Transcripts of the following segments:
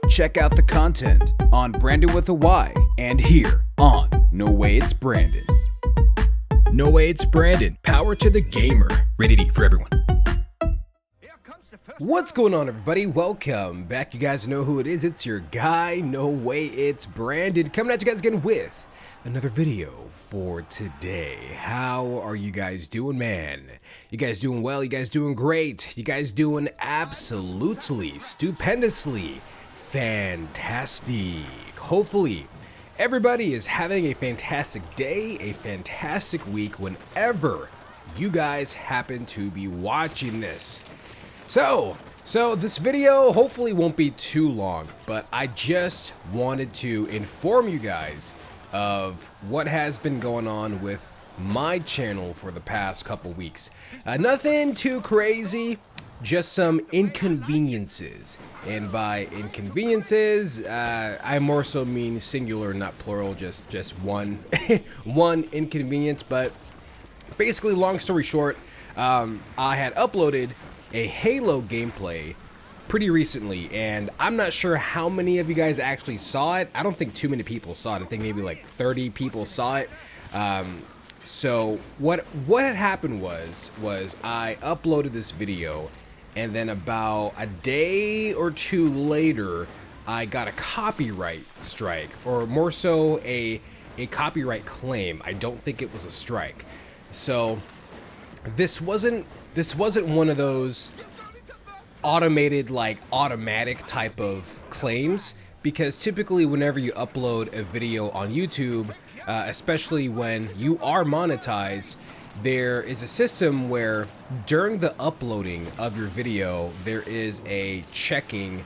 Check out the content on Brandon with a Y and here on No Way It's Brandon. No Way It's Brandon, power to the gamer. Rated E for everyone. What's going on, everybody? Welcome back. You guys know who it is. It's your guy, No Way It's Brandon, coming at you guys again with another video for today. How are you guys doing, man? You guys doing well? You guys doing great? You guys doing absolutely stupendously fantastic. Hopefully everybody is having a fantastic day, a fantastic week whenever you guys happen to be watching this. So this video hopefully won't be too long, but I just wanted to inform you guys of what has been going on with my channel for the past couple weeks. Nothing too crazy, just some inconveniences. And by inconveniences, I more so mean singular, not plural, just one, one inconvenience. But basically, long story short, I had uploaded a Halo gameplay pretty recently, and I'm not sure how many of you guys actually saw it. I don't think too many people saw it. I think maybe like 30 people saw it. So what had happened was I uploaded this video, and then about a day or two later, I got a copyright strike, or more so a copyright claim. I don't think it was a strike. So this wasn't one of those automatic type of claims, because typically whenever you upload a video on YouTube, especially when you are monetized, there is a system where during the uploading of your video, there is a checking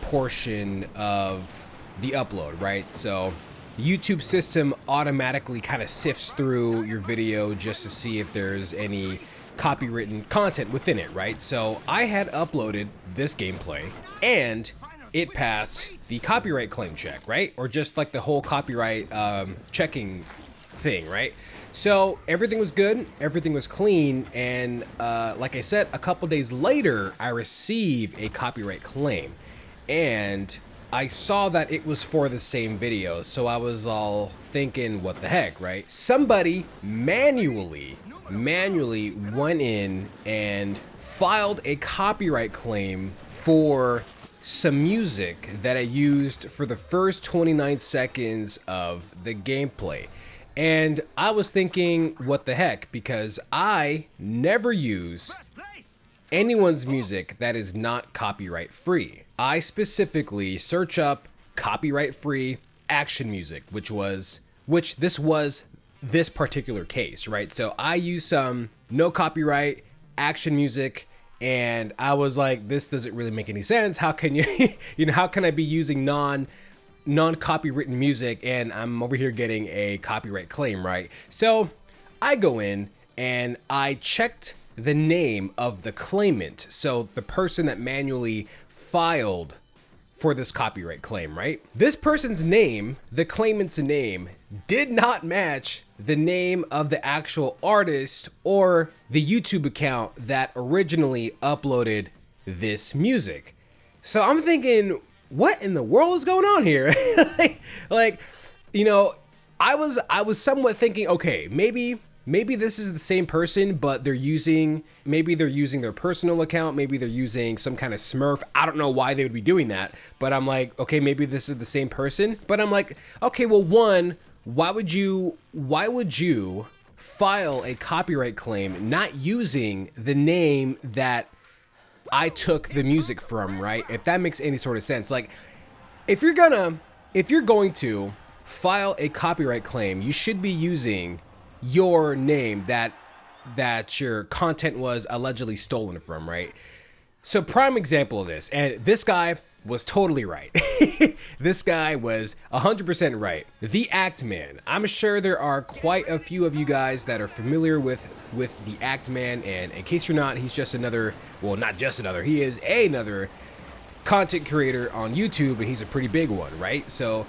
portion of the upload, right? So YouTube system automatically kind of sifts through your video just to see if there's any copywritten content within it, right? So I had uploaded this gameplay and it passed the copyright claim check, right? Or just like the whole copyright checking thing, right? So everything was good, everything was clean, and like I said, a couple days later, I received a copyright claim, and I saw that it was for the same video, so I was all thinking, what the heck, right? Somebody manually went in and filed a copyright claim for some music that I used for the first 29 seconds of the gameplay. And I was thinking, what the heck, because I never use anyone's music that is not copyright free. I specifically search up copyright free action music, which this was this particular case, right? So I use some no copyright action music, and I was like, this doesn't really make any sense. How can you, how can I be using non-copywritten music and I'm over here getting a copyright claim, right? So I go in and I checked the name of the claimant. So the person that manually filed for this copyright claim, right? This person's name, the claimant's name, did not match the name of the actual artist or the YouTube account that originally uploaded this music. So I'm thinking, what in the world is going on here? I was somewhat thinking, okay, maybe this is the same person, but maybe they're using their personal account, maybe they're using some kind of Smurf. I don't know why they would be doing that, but I'm like, okay, maybe this is the same person. But I'm like, okay, well, one, why would you file a copyright claim not using the name that I took the music from, right? If that makes any sort of sense. Like, if you're going to file a copyright claim, you should be using your name that your content was allegedly stolen from, right? So prime example of this, and this guy was totally right. This guy was 100% right. The Act Man. I'm sure there are quite a few of you guys that are familiar with the Act Man, and in case you're not, he's just another, well, not just another, he is another content creator on YouTube, and he's a pretty big one, right? So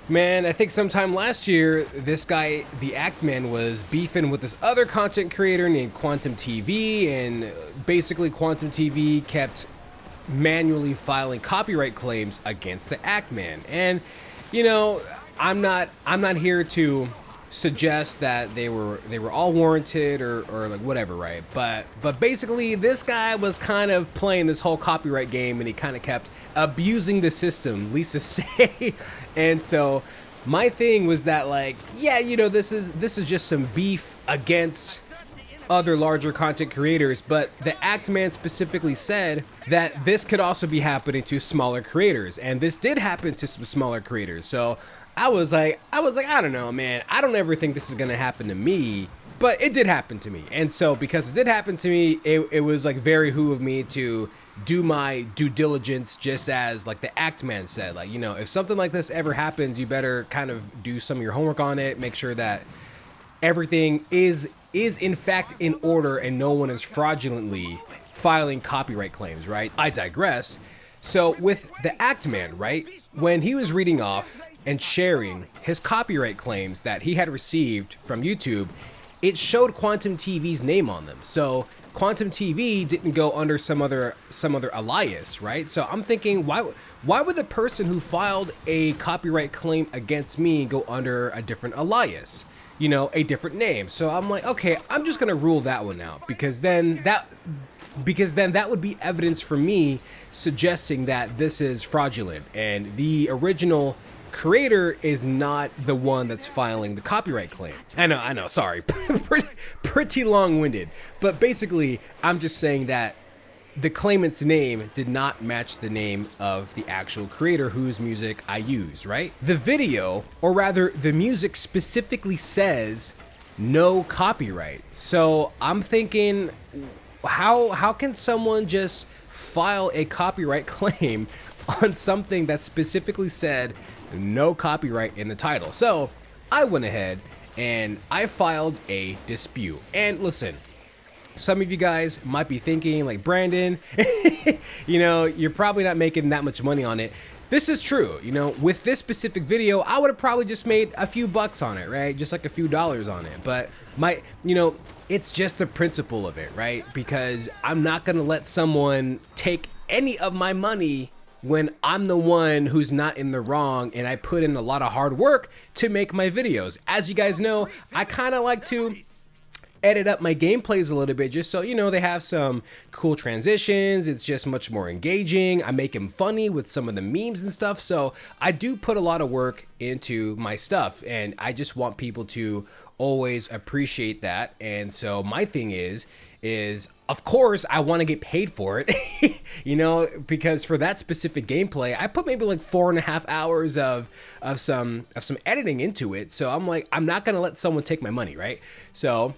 man, I think sometime last year, this guy, the Act Man, was beefing with this other content creator named Quantum TV, and basically Quantum TV kept manually filing copyright claims against the Act Man. And you know, I'm not here to suggest that they were all warranted or like whatever, right? But basically this guy was kind of playing this whole copyright game, and he kind of kept abusing the system, Lisa say. And so my thing was that, like, yeah, you know, this is just some beef against other larger content creators, but the Act Man specifically said that this could also be happening to smaller creators, and this did happen to some smaller creators. So I was like, I don't know, man. I don't ever think this is gonna happen to me, but it did happen to me. And so because it did happen to me, it was like very who of me to do my due diligence, just as like the Act Man said, like, you know, if something like this ever happens, you better kind of do some of your homework on it, make sure that everything is in fact in order and no one is fraudulently filing copyright claims, right? I digress. So with the Act Man, right, when he was reading off and sharing his copyright claims that he had received from YouTube, it showed Quantum TV's name on them. So Quantum TV didn't go under some other alias, right? So I'm thinking, why would the person who filed a copyright claim against me go under a different alias? You know, a different name. So I'm like, okay, I'm just gonna rule that one out, because then that would be evidence for me suggesting that this is fraudulent and the original creator is not the one that's filing the copyright claim. I know, sorry, pretty long-winded, but basically I'm just saying that the claimant's name did not match the name of the actual creator whose music I use, right? The video, or rather the music, specifically says no copyright. So I'm thinking, how can someone just file a copyright claim on something that specifically said no copyright in the title? So I went ahead and I filed a dispute. And listen, some of you guys might be thinking, like, Brandon, you know, you're probably not making that much money on it. This is true. You know, with this specific video, I would have probably just made a few bucks on it, right? Just like a few dollars on it. But you know, it's just the principle of it, right? Because I'm not going to let someone take any of my money when I'm the one who's not in the wrong and I put in a lot of hard work to make my videos. As you guys know, I kind of like to edit up my gameplays a little bit, just so, you know, they have some cool transitions. It's just much more engaging. I make them funny with some of the memes and stuff. So I do put a lot of work into my stuff, and I just want people to always appreciate that. And so my thing is of course I want to get paid for it, you know, because for that specific gameplay, I put maybe like 4.5 hours of some editing into it. So I'm like, I'm not going to let someone take my money, right? So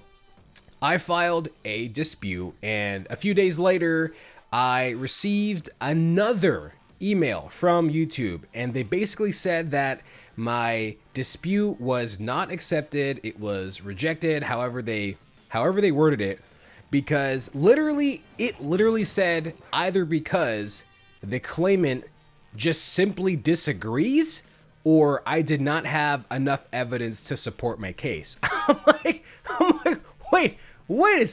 I filed a dispute, and a few days later, I received another email from YouTube, and they basically said that my dispute was not accepted. It was rejected, however they worded it, because it literally said either because the claimant just simply disagrees, or I did not have enough evidence to support my case. I'm like, wait a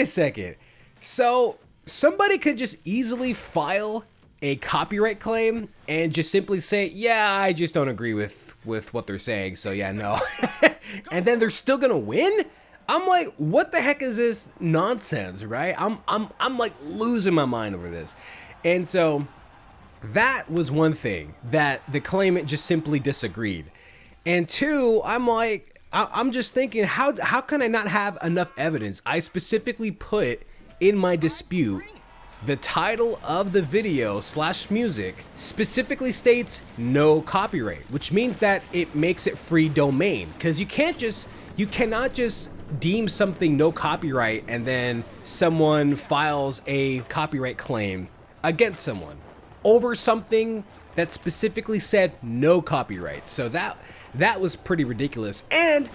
second. So somebody could just easily file a copyright claim and just simply say, yeah, I just don't agree with what they're saying, so yeah, no. And then they're still gonna win? I'm like, what the heck is this nonsense, right? I'm like losing my mind over this. And so that was one thing, that the claimant just simply disagreed. And two, I'm like, I'm just thinking, how can I not have enough evidence? I specifically put in my dispute, the title of the video / music specifically states no copyright, which means that it makes it free domain, because you cannot just deem something no copyright and then someone files a copyright claim against someone over something that specifically said no copyright. So that was pretty ridiculous. And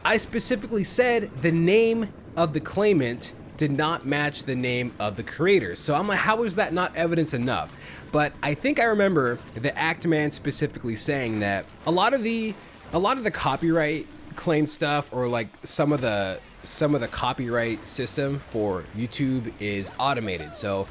I specifically said the name of the claimant did not match the name of the creator. So I'm like, how is that not evidence enough? But I think I remember the Act Man specifically saying that a lot of the copyright claim stuff, or like some of the copyright system for YouTube is automated. So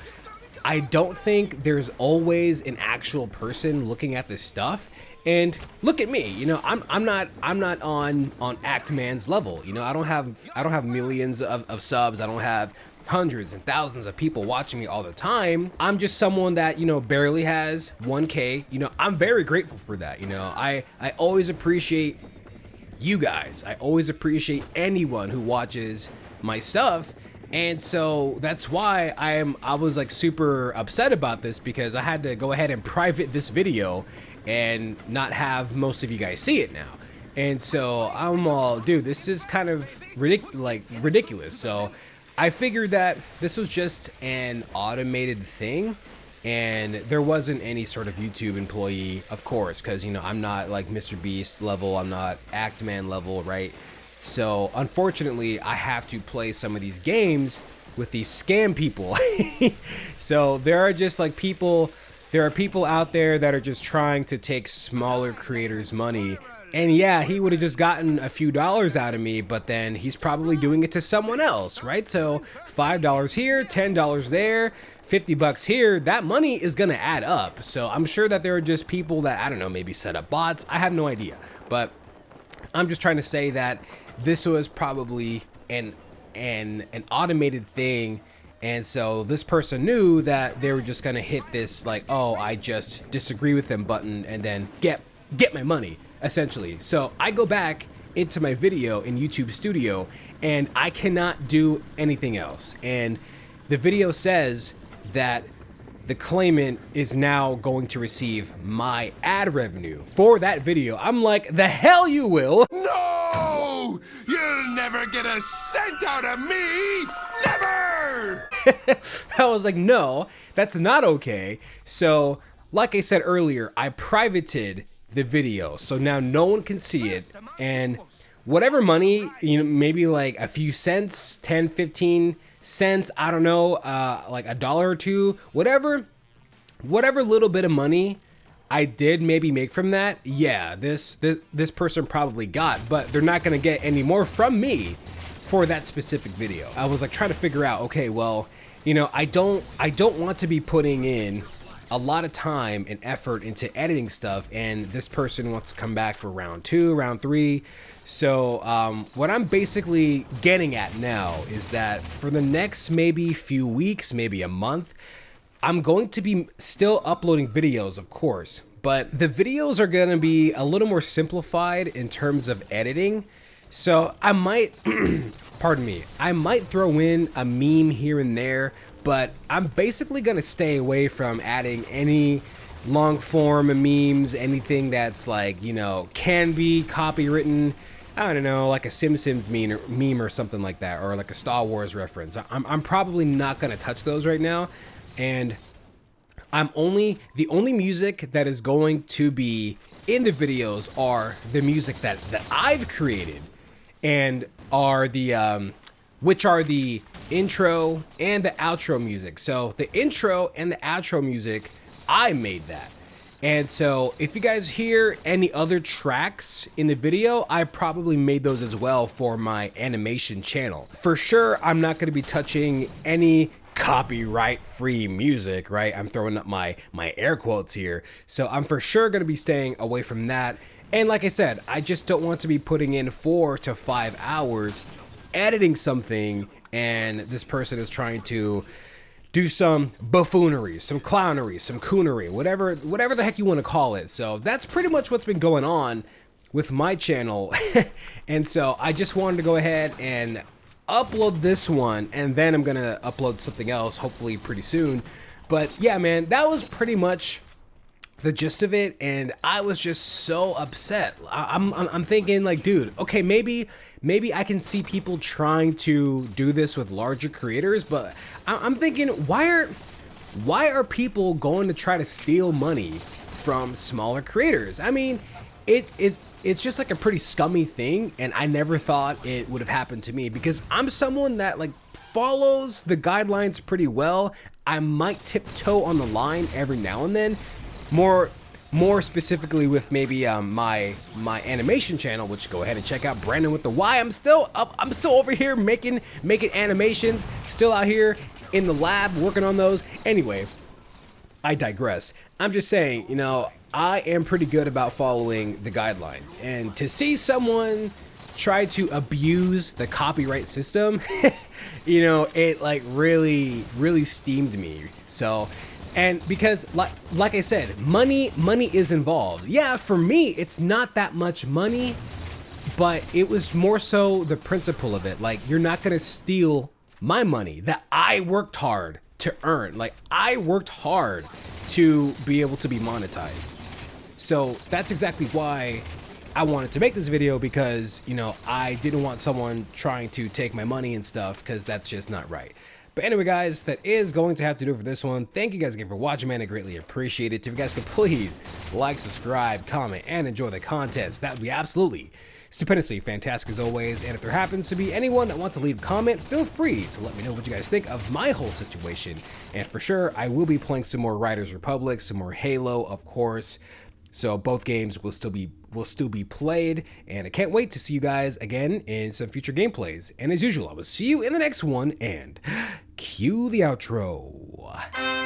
I don't think there's always an actual person looking at this stuff. And look at me, you know, I'm not on Actman's level. You know, I don't have millions of subs. I don't have hundreds and thousands of people watching me all the time. I'm just someone that, you know, barely has 1K. You know, I'm very grateful for that. You know, I always appreciate you guys. I always appreciate anyone who watches my stuff. And so that's why I was like super upset about this, because I had to go ahead and private this video and not have most of you guys see it now. And so I'm all, dude, this is kind of ridiculous. So I figured that this was just an automated thing, and there wasn't any sort of YouTube employee, of course, because, you know, I'm not like Mr. Beast level, I'm not Actman level, right? So unfortunately, I have to play some of these games with these scam people. So there are just like people, there are people out there that are just trying to take smaller creators' money. And yeah, he would have just gotten a few dollars out of me, but then he's probably doing it to someone else, right? So $5 here, $10 there, $50 here, that money is gonna add up. So I'm sure that there are just people that, I don't know, maybe set up bots. I have no idea, but I'm just trying to say that this was probably an automated thing. And so this person knew that they were just gonna hit this like, oh, I just disagree with them button and then get my money, essentially. So I go back into my video in YouTube Studio and I cannot do anything else. And the video says that the claimant is now going to receive my ad revenue for that video. I'm like, the hell you will. No! You'll never get a cent out of me! Never! I was like, no, that's not okay. So, like I said earlier, I privated the video, so now no one can see it. And whatever money, you know, maybe like a few cents, 10, 15 cents, I don't know, like $1 or $2, whatever little bit of money I did maybe make from that, yeah, this person probably got, but they're not gonna get any more from me for that specific video. I was like trying to figure out, okay, well, you know, I don't want to be putting in a lot of time and effort into editing stuff, and this person wants to come back for round 2, round 3. So what I'm basically getting at now is that for the next maybe few weeks, maybe a month, I'm going to be still uploading videos, of course, but the videos are going to be a little more simplified in terms of editing. So I might, pardon me, I might throw in a meme here and there, but I'm basically going to stay away from adding any long form memes, anything that's like, you know, can be copywritten. I don't know, like a Simpsons meme or something like that, or like a Star Wars reference. I'm probably not going to touch those right now. And the only music that is going to be in the videos are the music that I've created, and are the which are the intro and the outro music. So the intro and the outro music, I made that. And so if you guys hear any other tracks in the video, I probably made those as well for my animation channel. For sure, I'm not going to be touching any copyright free music, right? I'm throwing up my air quotes here. So I'm for sure going to be staying away from that. And like I said, I just don't want to be putting in 4 to 5 hours editing something, and this person is trying to do some buffoonery, some clownery, some coonery, whatever the heck you want to call it. So that's pretty much what's been going on with my channel. And so I just wanted to go ahead and upload this one, and then I'm gonna upload something else hopefully pretty soon. But yeah, man, that was pretty much the gist of it, and I was just so upset. I'm thinking like, dude, okay, maybe I can see people trying to do this with larger creators, but I'm thinking, why are people going to try to steal money from smaller creators? I mean, it's just like a pretty scummy thing, and I never thought it would have happened to me, because I'm someone that like follows the guidelines pretty well. I might tiptoe on the line every now and then, more specifically with maybe my animation channel, which go ahead and check out Brandon with the Y. I'm still over here making animations, still out here in the lab working on those. Anyway, I digress. I'm just saying, you know, I am pretty good about following the guidelines. And to see someone try to abuse the copyright system, you know, it like really steamed me. So, and because like I said, money is involved. Yeah, for me, it's not that much money, but it was more so the principle of it. Like, you're not going to steal my money that I worked hard to earn. Like, I worked hard to be able to be monetized. So that's exactly why I wanted to make this video, because, you know, I didn't want someone trying to take my money and stuff, because that's just not right. But anyway, guys, that is going to have to do it for this one. Thank you guys again for watching, man. I greatly appreciate it. If you guys could please like, subscribe, comment, and enjoy the content, that would be absolutely stupendously fantastic as always. And if there happens to be anyone that wants to leave a comment, feel free to let me know what you guys think of my whole situation. And for sure, I will be playing some more Riders Republic, some more Halo, of course. So both games will still be played, and I can't wait to see you guys again in some future gameplays. And as usual, I will see you in the next one, and cue the outro.